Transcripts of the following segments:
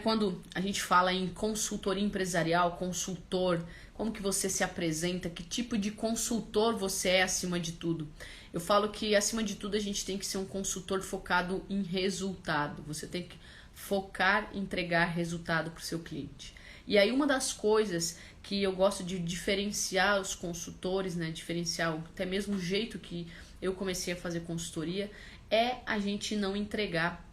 Quando a gente fala em consultoria empresarial, consultor, como que você se apresenta, que tipo de consultor você é acima de tudo. Eu falo que acima de tudo a gente tem que ser um consultor focado em resultado. Você tem que focar em entregar resultado para o seu cliente. E aí uma das coisas que eu gosto de diferenciar os consultores, né, diferenciar até mesmo o jeito que eu comecei a fazer consultoria, é a gente não entregar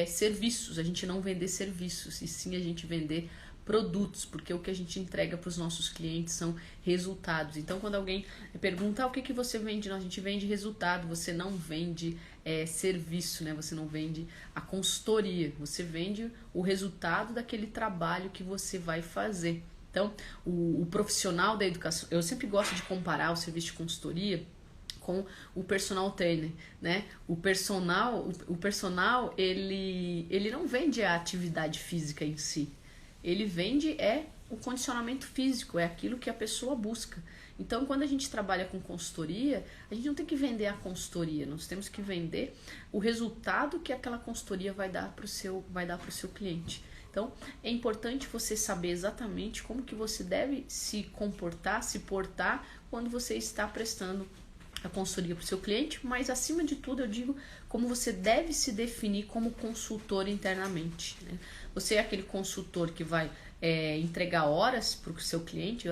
serviços, a gente não vender serviços, e sim a gente vender produtos, porque o que a gente entrega para os nossos clientes são resultados. Então, quando alguém pergunta o que você vende, a gente vende resultado, você não vende serviço, né? Você não vende a consultoria, você vende o resultado daquele trabalho que você vai fazer. Então, o profissional da educação, eu sempre gosto de comparar o serviço de consultoria com o personal trainer, né? O personal ele não vende a atividade física em si. Ele vende o condicionamento físico, é aquilo que a pessoa busca. Então, quando a gente trabalha com consultoria, a gente não tem que vender a consultoria, nós temos que vender o resultado que aquela consultoria vai dar para o seu cliente. Então, é importante você saber exatamente como que você deve se comportar, se portar quando você está prestando a consultoria para o seu cliente, mas acima de tudo eu digo como você deve se definir como consultor internamente, né? Você é aquele consultor que vai entregar horas para o seu cliente,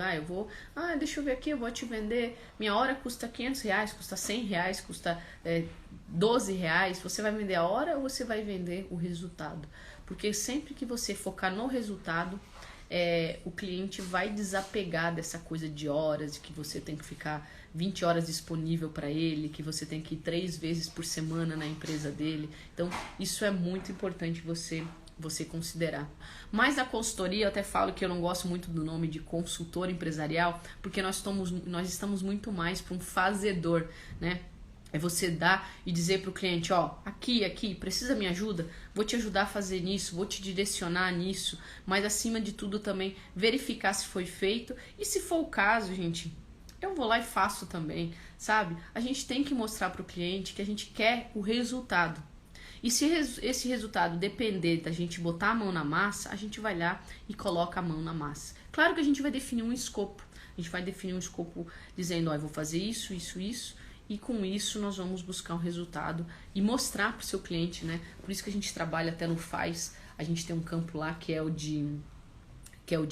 deixa eu ver aqui, eu vou te vender, minha hora custa R$500, custa R$100, custa R$12, você vai vender a hora ou você vai vender o resultado? Porque sempre que você focar no resultado, o cliente vai desapegar dessa coisa de horas, de que você tem que ficar 20 horas disponível para ele, que você tem que ir 3 vezes por semana na empresa dele. Então, isso é muito importante você considerar. Mas na consultoria, eu até falo que eu não gosto muito do nome de consultor empresarial, porque nós estamos muito mais para um fazedor, né? É você dar e dizer para o cliente, aqui, precisa minha ajuda? Vou te ajudar a fazer nisso, vou te direcionar nisso, mas acima de tudo também verificar se foi feito, e se for o caso, gente, eu vou lá e faço também, sabe? A gente tem que mostrar para o cliente que a gente quer o resultado. E se esse resultado depender da gente botar a mão na massa, a gente vai lá e coloca a mão na massa. Claro que a gente vai definir um escopo. A gente vai definir um escopo dizendo, eu vou fazer isso, isso, isso. E com isso nós vamos buscar um resultado e mostrar para o seu cliente, né? Por isso que a gente trabalha até no FAIS. A gente tem um campo lá que é o de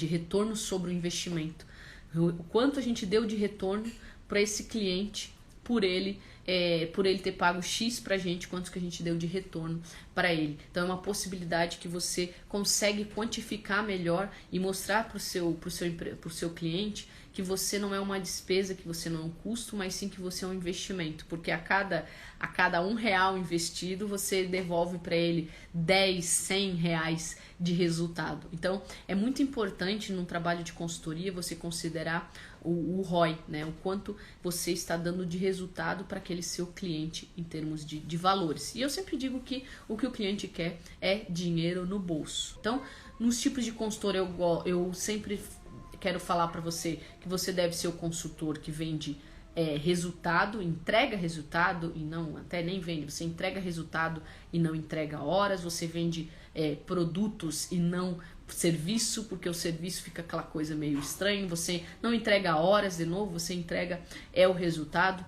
retorno sobre o investimento. O quanto a gente deu de retorno para esse cliente por ele ter pago X pra gente, quanto que a gente deu de retorno para ele. Então é uma possibilidade que você consegue quantificar melhor e mostrar pro seu cliente que você não é uma despesa, que você não é um custo, mas sim que você é um investimento, porque a cada R$1 investido, você devolve para ele 10, 100 reais de resultado. Então, é muito importante num trabalho de consultoria você considerar o ROI, né? O quanto você está dando de resultado para aquele seu cliente em termos de valores. E eu sempre digo que o que o cliente quer é dinheiro no bolso. Então, nos tipos de consultor, eu sempre quero falar para você que você deve ser o consultor que vende resultado, entrega resultado e não, até nem vende, você entrega resultado e não entrega horas, você vende produtos e não serviço, porque o serviço fica aquela coisa meio estranha, você não entrega horas de novo, você entrega o resultado.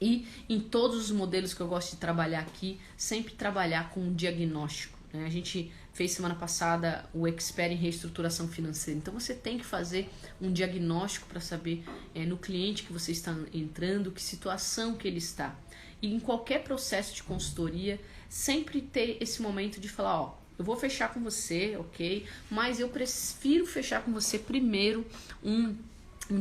E em todos os modelos que eu gosto de trabalhar aqui, sempre trabalhar com um diagnóstico, né? A gente fez semana passada o Expert em reestruturação financeira. Então você tem que fazer um diagnóstico para saber no cliente que você está entrando, que situação que ele está. E em qualquer processo de consultoria, sempre ter esse momento de falar, eu vou fechar com você, ok? Mas eu prefiro fechar com você primeiro um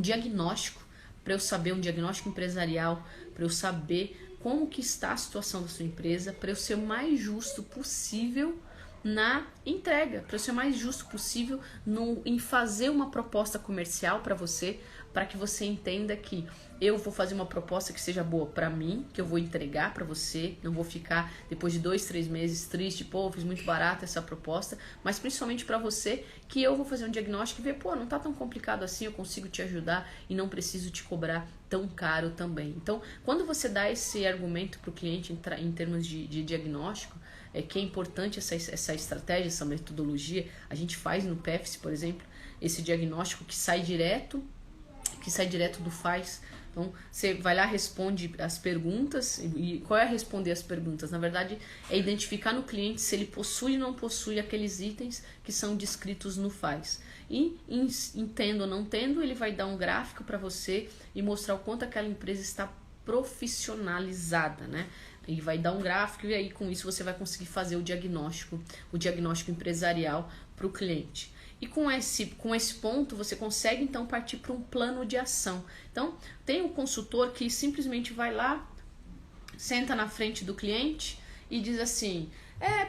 diagnóstico, para eu saber, um diagnóstico empresarial, para eu saber como que está a situação da sua empresa, para eu ser o mais justo possível na entrega, para eu ser o mais justo possível em fazer uma proposta comercial para você, para que você entenda que eu vou fazer uma proposta que seja boa para mim, que eu vou entregar para você, não vou ficar depois de 2, 3 meses triste, fiz muito barata essa proposta, mas principalmente para você, que eu vou fazer um diagnóstico e ver, não tá tão complicado assim, eu consigo te ajudar e não preciso te cobrar tão caro também. Então, quando você dá esse argumento para o cliente em termos de diagnóstico, que é importante essa estratégia, essa metodologia. A gente faz no PEFC, por exemplo, esse diagnóstico que sai direto do FAS. Então, você vai lá, responde as perguntas. E qual é responder as perguntas? Na verdade, é identificar no cliente se ele possui ou não possui aqueles itens que são descritos no FAS. E, entendo ou não tendo, ele vai dar um gráfico para você e mostrar o quanto aquela empresa está profissionalizada, né? E vai dar um gráfico, e aí com isso você vai conseguir fazer o diagnóstico empresarial para o cliente. E com esse ponto você consegue então partir para um plano de ação. Então, tem um consultor que simplesmente vai lá, senta na frente do cliente e diz assim: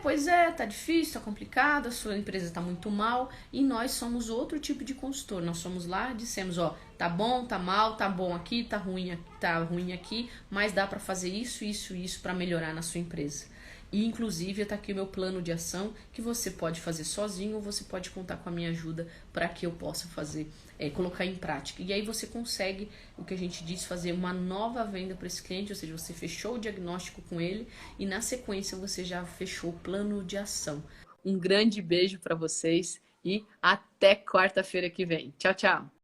pois é, tá difícil, tá complicado, a sua empresa tá muito mal. E nós somos outro tipo de consultor. Nós somos lá, dissemos, tá bom, tá mal, tá bom aqui, tá ruim aqui, mas dá para fazer isso, isso, isso para melhorar na sua empresa. E inclusive está aqui o meu plano de ação que você pode fazer sozinho ou você pode contar com a minha ajuda para que eu possa fazer, colocar em prática. E aí você consegue, o que a gente diz, fazer uma nova venda para esse cliente, ou seja, você fechou o diagnóstico com ele e na sequência você já fechou o plano de ação. Um grande beijo para vocês e até quarta-feira que vem. Tchau, tchau!